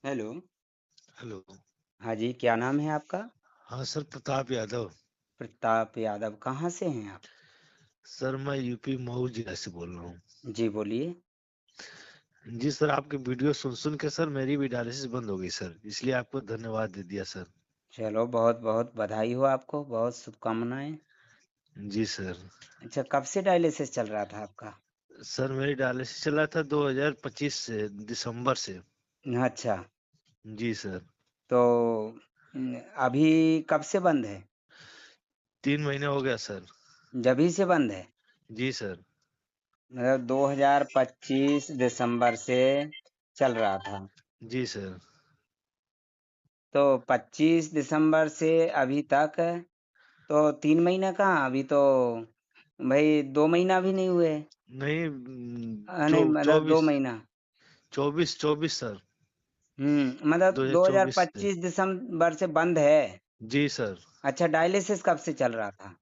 Hello. Hello. हाँ जी, क्या नाम है आपका? हाँ सर, प्रताप यादव। प्रताप यादव, कहाँ से हैं आप? सर मैं यूपी मऊ जिला से बोल रहा हूँ। जी बोलिए। जी सर, आपके वीडियो सुन सुन के सर मेरी भी डायलिसिस बंद हो गई सर, इसलिए आपको धन्यवाद दे दिया सर। चलो, बहुत बहुत बधाई हो आपको, बहुत शुभकामनाएं। जी सर। अच्छा, कब से डायलिसिस चल रहा था आपका? सर मेरी डायलिसिस चला था 2025 से, दिसंबर से। अच्छा, जी सर। तो अभी कब से बंद है? 3 महीने हो गया सर। जभी से बंद है? जी सर। मतलब 2025 दिसंबर से चल रहा था। जी सर। तो 25 दिसंबर से अभी तक, तो 3 महीना कहाँ, अभी तो भाई 2 महीना भी नहीं हुए। नहीं, नहीं, मतलब दो 24, महीना 24 सर। मतलब 2024 से। 2025 दिसंबर से बंद है। जी सर। अच्छा, डायलिसिस कब से चल रहा था?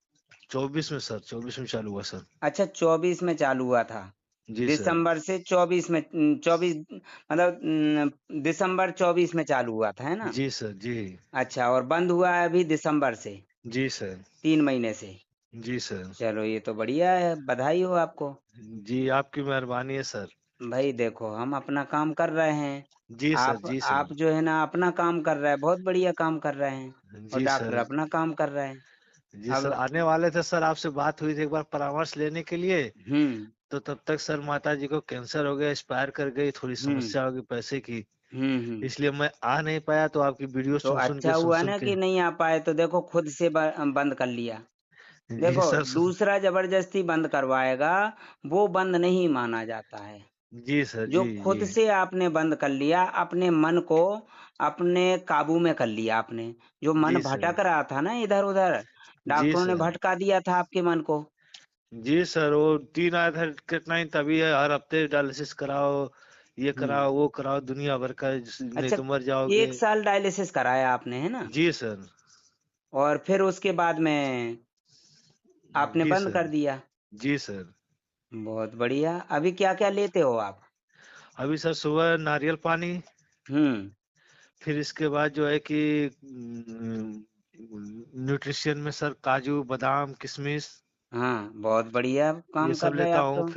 24 में सर, 24 में चालू हुआ सर। अच्छा, 24 में चालू हुआ था। जी सर। दिसंबर से 24 में, 24 मतलब दिसंबर 24 में चालू हुआ था, है ना? जी सर। जी। अच्छा, और बंद हुआ है अभी दिसंबर से, जी सर। 3 महीने से। जी सर। चलो, ये तो बढ़िया है, बधाई हो आपको। जी, आपकी मेहरबानी है सर। भाई देखो, हम अपना काम कर रहे हैं। जी सर। आप जी सर। आप जो है ना अपना काम कर रहे हैं, बहुत बढ़िया काम कर रहे हैं। और जी डॉक्टर सर। अपना काम कर रहे हैं। जी सर, अब आने वाले थे सर, आपसे बात हुई थी एक बार परामर्श लेने के लिए। हम्म तो तब तक सर माता जी को कैंसर हो गया, एक्सपायर कर गई, थोड़ी हम्म समस्या होगी पैसे की। हम्म। इसलिए मैं आ नहीं पाया, तो आपकी वीडियो तो अच्छा सुन हुआ सुन ना के। कि नहीं आ पाए, तो देखो खुद से बंद कर लिया। जी देखो, सर। दूसरा जबरदस्ती बंद करवाएगा, वो बंद नहीं माना जाता है। जी सर। जो जी जी। खुद से आपने बंद कर लिया, अपने मन को अपने काबू में कर लिया आपने। जो मन जी सर। भटक रहा था ना इधर उधर, जी डॉक्टरों ने सर। भटका दिया था आपके मन को। जी सर, वो 3 आया था कितना ही, तभी है हर हफ्ते डायलिसिस कराओ, ये हम्म। कराओ वो कराओ, दुनिया भर का, नहीं अच्छा, तो मर जाओगे। 1 साल डायलिसिस कराया आपने, है ना? जी सर। और फिर उसके बाद में आपने जी बंद सर। कर दिया। जी सर। बहुत बढ़िया। अभी क्या क्या लेते हो आप? अभी सर सुबह नारियल पानी, हम्म। फिर इसके बाद जो है कि न्यूट्रिशन में सर काजू बादाम किशमिश, हाँ, बहुत बढ़िया ये काम कर सब रहे हैं लेता आप हूँ। तो।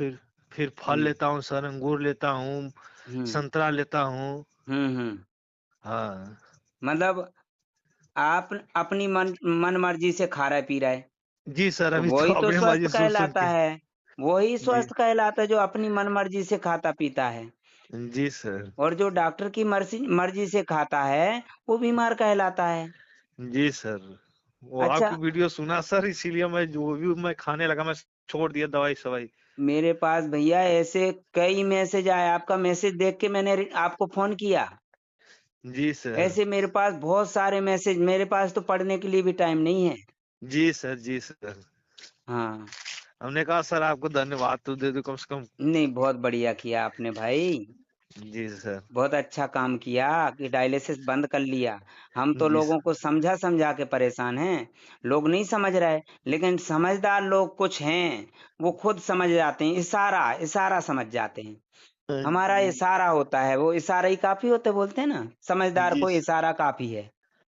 फिर फल हम्म लेता हूँ सर, अंगूर लेता हूँ, हम्म संतरा लेता हूँ। हम्म। हाँ। मतलब आप अपनी मन मर्जी से खा रहे पी रहे, जी सर, तो अभी तो वही तो अपनी स्वस्थ मर्जी सुन सुन कहलाता के। है। वही जी। स्वस्थ कहलाता है जो अपनी मन मर्जी से खाता पीता है। जी सर। और जो डॉक्टर की मर्जी मर्जी से खाता है, वो बीमार कहलाता है। जी सर, वो अच्छा, आपकी वीडियो सुना सर, इसीलिए मैं जो भी मैं खाने लगा, मैं छोड़ दिया दवाई सवाई। मेरे पास भैया ऐसे कई मैसेज आए, आपका मैसेज देख के मैंने आपको फोन किया। जी सर। ऐसे मेरे पास बहुत सारे मैसेज, मेरे पास तो पढ़ने के लिए भी टाइम नहीं है। जी सर। जी सर। हाँ। हमने कहा सर आपको धन्यवाद तो दे दो कम से कम। नहीं, बहुत बढ़िया किया आपने भाई। जी सर। बहुत अच्छा काम किया कि डायलिसिस बंद कर लिया। हम तो जी लोगों सर। को समझा समझा के परेशान हैं। लोग नहीं समझ रहे, लेकिन समझदार लोग कुछ हैं, वो खुद समझ जाते हैं, इशारा इशारा समझ जाते हैं। हमारा इशारा होता है, वो इशारा ही काफी होते, बोलते हैं ना, समझदार जी को इशारा काफी है।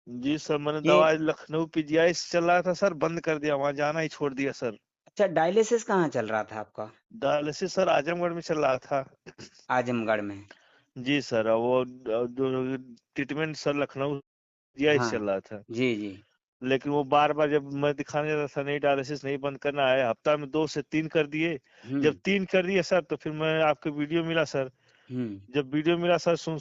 जी सर, मैंने ये दवा लखनऊ पीजीआई चल रहा था सर, बंद कर दिया, वहां जाना ही छोड़ दिया सर। अच्छा, डायलिसिस कहाँ चल रहा था आपका? डायलिसिस सर आजमगढ़ में चल रहा था। आजमगढ़ में? जी सर, वो जो ट्रीटमेंट सर लखनऊ पीजीआई हाँ। चल रहा था। जी जी। लेकिन वो बार बार जब मैं दिखाने जाता था, नहीं डायलिसिस नहीं बंद करना है, हफ्ता में 2 से 3 कर दिए। जब हम्म 3 कर दिए सर, तो फिर मैं आपके वीडियो मिला सर। हम्म जब वीडियो मिला सर, सुन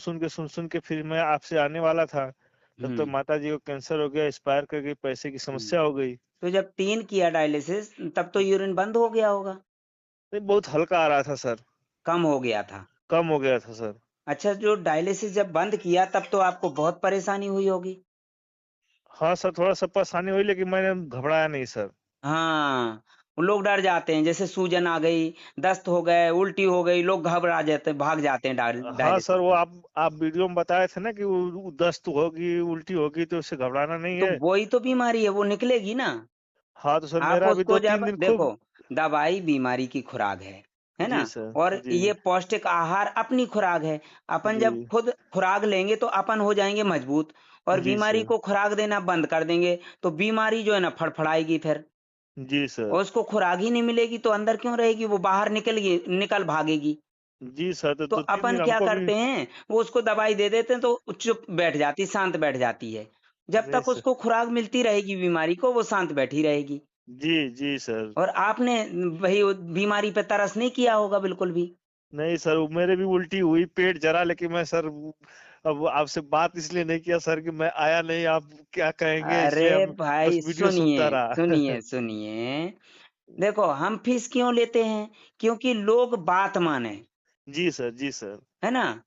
सुन के फिर मैं आपसे आने वाला था। तब तो हम्म माता जी को कैंसर हो गया, एक्सपायर कर गई, पैसे की हम्म। समस्या हो गई। तो जब 3 किया डायलिसिस, तब तो यूरिन बंद हो गया होगा? नहीं, बहुत हल्का आ रहा था सर। कम हो गया था? कम हो गया था सर। अच्छा, जो डायलिसिस जब बंद किया तब तो आपको बहुत परेशानी हुई होगी। हाँ सर, थोड़ा सा परेशानी हुई, लेकिन मैंने घबराया नहीं सर। हाँ, वो लोग डर जाते हैं, जैसे सूजन आ गई, दस्त हो गए, उल्टी हो गई, लोग घबरा जाते हैं, भाग जाते हैं हाँ डायलिसिस सर, वो से। आप वीडियो में बताए थे ना कि वो दस्त होगी उल्टी होगी, तो उससे घबराना नहीं तो है। वही तो बीमारी है, वो निकलेगी ना। हाँ तो सर, आप मेरा अभी उसको दो जब तीन दिन देखो, खूब। दवाई बीमारी की खुराक है। है जी ना। सर। और जी ये पौष्टिक आहार अपनी खुराक है। अपन जी जब खुद खुराक लेंगे तो अपन हो जाएंगे मजबूत, और जी बीमारी सर। को खुराक देना बंद कर देंगे तो बीमारी जो है ना फड़फड़ाएगी फिर, जी सर। और उसको खुराक ही नहीं मिलेगी तो अंदर क्यों रहेगी, वो बाहर निकल भागेगी। जी सर, तो तो 3 अपन दिन क्या हमको भी। करते हैं, वो उसको दवाई दे देते हैं तो वो चुप बैठ जाती, शांत बैठ जाती है। जब नहीं तक सर। उसको खुराक मिलती रहेगी बीमारी को, वो शांत बैठी रहेगी। जी, जी सर। और आपने वही वो बीमारी पे तरस नहीं किया होगा बिल्कुल भी। नहीं सर, वो मेरे भी उल्टी हुई, पेट जला, लेकिन मैं सर अब आपसे बात इसलिए नहीं किया सर कि मैं आया नहीं, आप क्या कहेंगे, इसलिए अरे हम भाई बस वीडियो सुनिए, सुनता रहा। सुनिए, सुनिए। देखो हम फीस क्यों लेते हैं? क्योंकि लोग बात माने, जी सर, जी सर। है ना?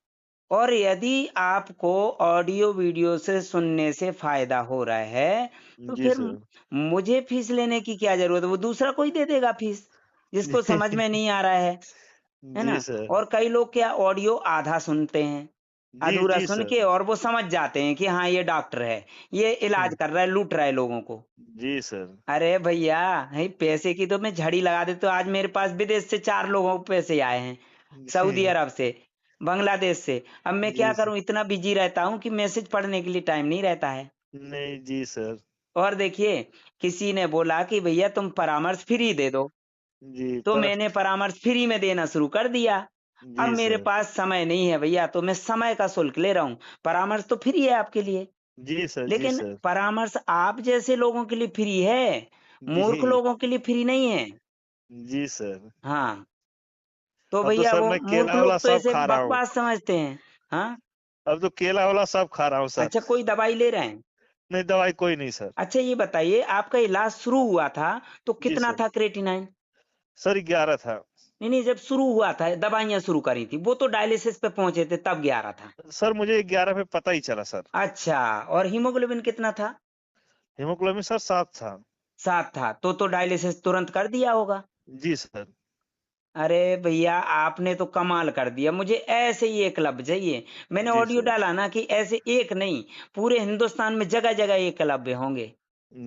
और यदि आपको ऑडियो वीडियो से सुनने से फायदा हो रहा है, तो जी फिर सर। मुझे फीस लेने की क्या जरूरत है? वो दूसरा कोई दे देगा फीस, जिसको समझ में नहीं आ रहा है जी ना? सर। और कई लोग क्या ऑडियो आधा सुनते हैं, जी, अधूरा जी सुन सर। के, और वो समझ जाते हैं कि हाँ ये डॉक्टर है, ये इलाज कर रहा है, लूट रहा है लोगों को। जी सर। अरे भैया, है पैसे की तो मैं झड़ी लगा देता हूँ। आज मेरे पास विदेश से 4 लोगों को पैसे आए हैं, सऊदी अरब से, बांग्लादेश से। अब मैं क्या जी सर। करूं, इतना बिजी रहता हूं कि मैसेज पढ़ने के लिए टाइम नहीं रहता है। नहीं, जी सर। और देखिए, किसी ने बोला कि भैया तुम परामर्श फ्री दे दो, जी तो पर। मैंने परामर्श फ्री में देना शुरू कर दिया। अब जी मेरे सर। पास समय नहीं है भैया, तो मैं समय का शुल्क ले रहा हूँ। परामर्श तो फ्री है आपके लिए, जी सर। जी लेकिन सर। परामर्श आप जैसे लोगों के लिए फ्री है, मूर्ख जी। लोगों के लिए फ्री नहीं है। जी सर। हाँ, तो अब तो भैया सर वो मैं मूर्ख केला वाला लोग तो सब ऐसे खा रहा हूँ। बकवास समझते हैं। हाँ, अब तो केला वाला सब खा रहा हूँ सर। अच्छा कोई दवाई ले रहे हैं? नहीं, दवाई कोई नहीं सर। अच्छा ये बताइए, आपका इलाज शुरू हुआ था तो जी कितना सर। था क्रेटिनाइन? सर 11 था। नहीं नहीं, जब शुरू हुआ था दवाइयां शुरू करी थी, वो तो डायलिसिस पे पहुंचे थे तब 11 था। सर मुझे 11 पे पता ही चला सर। अच्छा, और हीमोग्लोबिन कितना था? हेमोग्लोबिन सर 7 था। 7 था, तो डायलिसिस तुरंत कर दिया होगा। जी सर। अरे भैया, आपने तो कमाल कर दिया। मुझे ऐसे ही एक क्लब चाहिए। मैंने जी ऑडियो सर। डाला ना कि ऐसे एक नहीं, पूरे हिंदुस्तान में जगह जगह एकलव्य होंगे।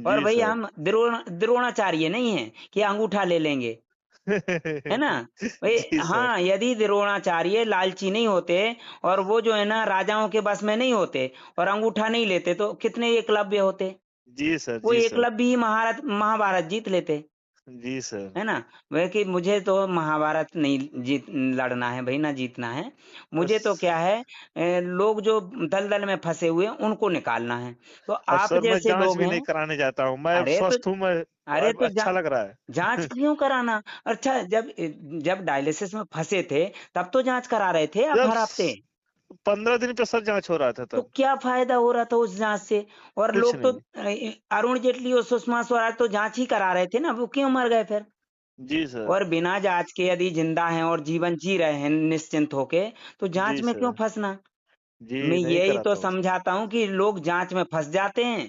और जी भैया सर। हम द्रोणाचार्य नहीं है कि अंगूठा ले लेंगे, है ना? भाई जी सर। हाँ, यदि द्रोणाचार्य लालची नहीं होते, और वो जो है ना राजाओं के बस में नहीं होते, और अंगूठा नहीं लेते, तो कितने एकलव्य होते? जी सर। वो जी सर। एकलव्य ही महारत महाभारत जीत लेते, जी सर। है ना? वह कि मुझे तो महाभारत नहीं जीत लड़ना है भाई, ना जीतना है। मुझे तो अस- क्या है, लोग जो दलदल में फंसे हुए हैं उनको निकालना है। तो और आप सर मैं जैसे जांच लोग भी हैं। नहीं कराने जाता हूँ, मैं अरे तो स्वस्थ हूँ मैं। अरे अब तो अच्छा लग रहा जांच है। क्यों कराना? अच्छा, जब डायलिसिस में फंसे थे तब तो जांच करा रहे थे आप जब हर हफ्ते। 15 दिन पे सर जांच हो रहा था तो तब। क्या फायदा हो रहा था उस जांच से? और कुछ लोग तो नहीं। अरुण जेटली और सुषमा स्वराज तो जांच ही करा रहे थे ना, वो क्यों मर गए फिर? जी सर। और बिना जांच के यदि जिंदा हैं और जीवन जी रहे हैं निश्चिंत होके, तो जांच जी में क्यों सर। फंसना? जी मैं नहीं यही तो कराता हूँ समझाता हूँ कि लोग जांच में फंस जाते हैं।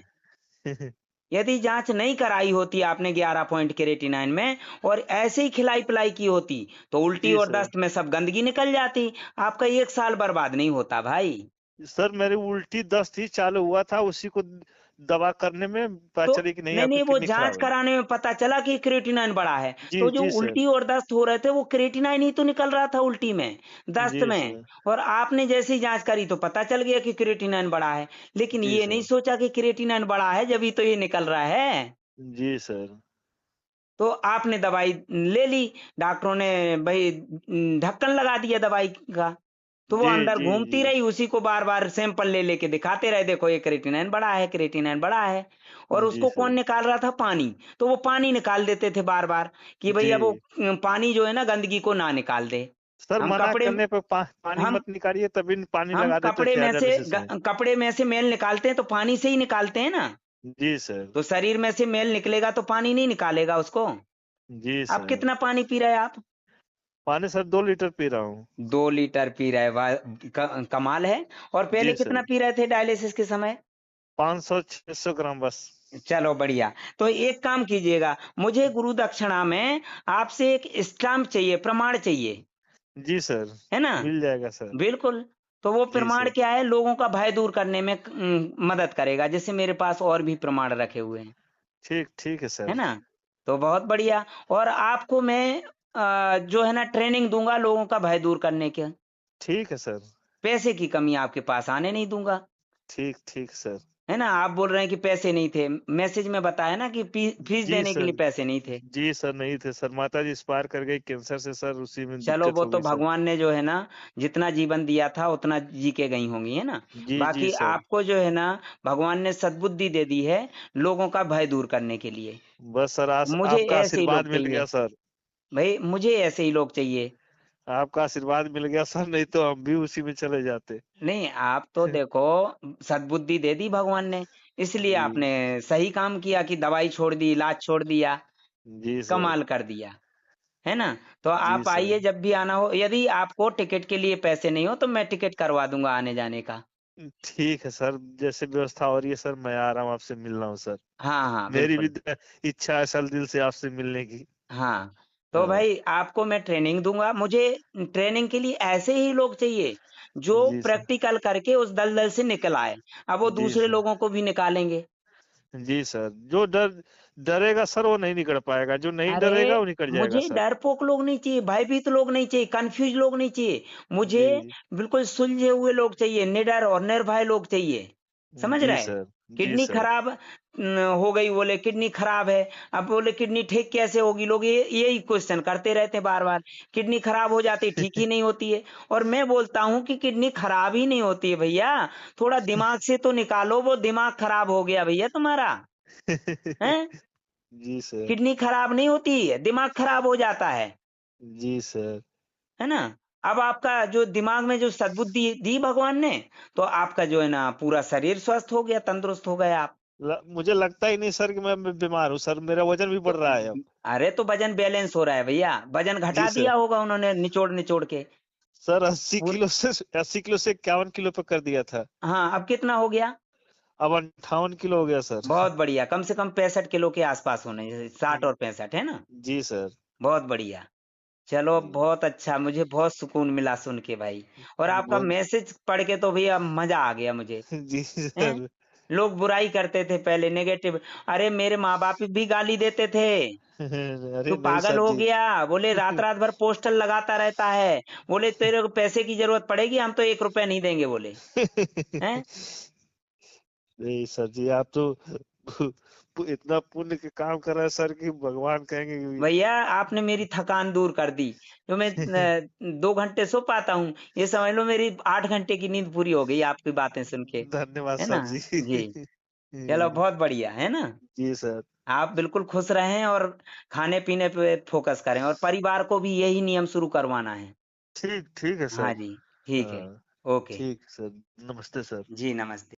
सर। यदि जांच नहीं कराई होती आपने 11 पॉइंट क्रेटिनाइन में, और ऐसे ही खिलाई पिलाई की होती, तो उल्टी जी और सर। दस्त में सब गंदगी निकल जाती। आपका 1 साल बर्बाद नहीं होता भाई। सर मेरी उल्टी दस्त ही चालू हुआ था, उसी को दवा करने में पता तो चली कि नहीं नहीं आपकी नहीं, वो किडनी जांच खराब है। कराने में पता चला कि क्रेटिनाइन बढ़ा है। जी तो जो जी सर। उल्टी और दस्त हो रहे थे वो क्रेटिनाइन ही तो निकल रहा था उल्टी में, दस्त जी में। सर। और आपने जैसे ही जांच करी तो पता चल गया कि क्रेटिनाइन बढ़ा है, लेकिन जी ये नहीं सर। सोचा कि क्रेटिनाइन बढ़ा है जब ही तो ये निकल रहा है। जी सर। तो आपने दवाई ले ली, डॉक्टरों ने भाई ढक्कन लगा दिया दवाई का, तो वो जी अंदर जी जी। घूमती रही, उसी को बार बार सैंपल ले लेके दिखाते रहे, देखो ये क्रेटिनाइन बड़ा है, क्रेटिनाइन बड़ा है। और जी उसको कौन सर। निकाल रहा था? पानी। तो वो पानी निकाल देते थे बार बार कि भैया वो जी पानी जो है ना गंदगी को ना निकाल दे। सर, हम मना कपड़े करने पे पानी हम मत निकालिए, तभी पानी हम लगा देते कपड़े थे में से डायलिसिस में। कपड़े में से मेल निकालते हैं तो पानी से ही निकालते हैं ना। जी सर। तो शरीर में से मेल निकलेगा तो पानी नहीं निकालेगा उसको। जी अब सर। कितना पानी पी रहे हैं आप? पानी सर 2 लीटर पी रहा हूँ। 2 लीटर पी रहे, वाह, कमाल है। और पहले जी कितना सर। पी रहे थे डायलिसिस के समय? 500 600 ग्राम बस। चलो बढ़िया। तो एक काम कीजिएगा, मुझे गुरु दक्षिणा में आपसे एक स्टाम्प चाहिए, प्रमाण चाहिए, जी सर। है ना? मिल जाएगा सर। बिल्कुल। तो वो जी प्रमाण सर। क्या है, लोगों का भय दूर करने में मदद करेगा, जैसे मेरे पास और भी प्रमाण रखे हुए हैं, ठीक ठीक है है सर। ना? तो बहुत बढ़िया। और आपको मैं जो है ना ट्रेनिंग दूंगा लोगों का भय दूर करने के। ठीक है सर। पैसे की कमी आपके पास आने नहीं दूंगा। ठीक ठीक सर। है ना, आप बोल रहे हैं कि पैसे नहीं थे, मैसेज में बताया ना कि फीस जी देने के सर। लिए पैसे नहीं थे। जी सर, नहीं थे सर, माता जी एक्सपायर कर गई कैंसर से सर, उसी में चलो दिक्कत वो हो तो गई सर। भगवान ने जो है ना जितना जीवन दिया था उतना जी के गई होंगी, है ना। जी जी बाकी सर। आपको जो है ना भगवान ने सद्बुद्धि दे दी है लोगों का भय दूर करने के लिए। बस सर, आज मुझे आपका ऐसे ही लोग आशीर्वाद मिल चाहिए गया सर। भाई, मुझे ऐसे ही लोग चाहिए। आपका आशीर्वाद मिल गया सर, नहीं तो हम भी उसी में चले जाते। नहीं, आप तो देखो सद्बुद्धि दे दी भगवान ने, इसलिए जी। आपने सही काम किया कि दवाई छोड़ दी, इलाज छोड़ दिया, जी सर। कमाल कर दिया। है ना। तो जी आप सर। आइए जब भी आना हो, यदि आपको टिकट के लिए पैसे नहीं हो तो मैं टिकट करवा दूंगा आने जाने का। ठीक है सर, जैसे व्यवस्था हो रही है सर, मैं आ रहा हूँ आपसे मिल रहा हूँ सर। हाँ हाँ मेरी भी बिल्कुल। इच्छा है सर दिल से आपसे मिलने की। हाँ, तो हाँ। भाई आपको मैं ट्रेनिंग दूंगा। मुझे ट्रेनिंग के लिए ऐसे ही लोग चाहिए जो जी सर। प्रैक्टिकल करके उस दलदल से निकल आए। अब वो जी दूसरे सर। लोगों को भी निकालेंगे। जी सर, जो डरेगा सर वो नहीं निकल पाएगा, जो नहीं अरे डरेगा वो निकल जाएगा मुझे सर। डरपोक लोग नहीं चाहिए, भयभीत लोग नहीं चाहिए, कंफ्यूज लोग नहीं चाहिए। मुझे जी। बिल्कुल सुलझे हुए लोग चाहिए, निडर और निर्भय लोग चाहिए। समझ जी रहे। सर। जी किडनी सर। खराब हो गई, बोले किडनी खराब है। अब बोले किडनी ठीक कैसे होगी, लोग ये यही क्वेश्चन करते रहते हैं बार बार। किडनी खराब हो जाती ठीक ही नहीं होती है। और मैं बोलता हूँ कि किडनी खराब ही नहीं होती है भैया, थोड़ा दिमाग से तो निकालो, वो दिमाग खराब हो गया भैया तुम्हारा। है। जी सर। किडनी खराब नहीं होती है, दिमाग खराब हो जाता जी सर। है ना। अब आपका जो दिमाग में जो सद्बुद्धि दी भगवान ने, तो आपका जो है ना पूरा शरीर स्वस्थ हो गया, तंदुरुस्त हो गए आप। मुझे लगता ही नहीं सर कि मैं बीमार हूँ सर, मेरा वजन भी तो बढ़ रहा है अब। अरे तो वजन बैलेंस हो रहा है भैया, वजन जी घटा सर। दिया होगा उन्होंने निचोड़ निचोड़ के। सर 80 पूर किलो से 80 किलो से 51 किलो पे कर दिया था। हाँ, अब कितना हो गया। अब 58 किलो हो गया सर। बहुत बढ़िया, कम से कम 65 किलो के आसपास होने, जैसे 60 और 65, है ना। जी सर। बहुत बढ़िया। चलो जी। बहुत अच्छा, मुझे बहुत सुकून मिला सुन के भाई। और आपका बहुत। मैसेज पढ़ के तो भैया मजा आ गया मुझे। जी हैं? सर। लोग बुराई करते थे पहले, नेगेटिव। अरे मेरे माँ बाप भी गाली देते थे, तू अरे नहीं पागल सर हो जी। गया, बोले रात रात भर पोस्टर लगाता रहता है, बोले तेरे को पैसे की जरूरत पड़ेगी हम तो 1 रुपया नहीं देंगे, बोले। हैं। नहीं सर जी, आप तो इतना पुण्य के काम कर रहे हैं सर कि भगवान कहेंगे भैया आपने मेरी थकान दूर कर दी। जो मैं कि 2 घंटे सो पाता हूँ, ये समझ लो मेरी 8 घंटे की नींद पूरी हो गई आपकी बातें सुन के। धन्यवाद है सर ना। जी। जी। चलो बहुत बढ़िया, है ना। जी सर। आप बिल्कुल खुश रहें और खाने पीने पे फोकस करें, और परिवार को भी यही नियम शुरू करवाना है। ठीक ठीक है हाँ सर। जी। ठीक है। हाँ। ओके। ठीक सर। नमस्ते सर। जी नमस्ते।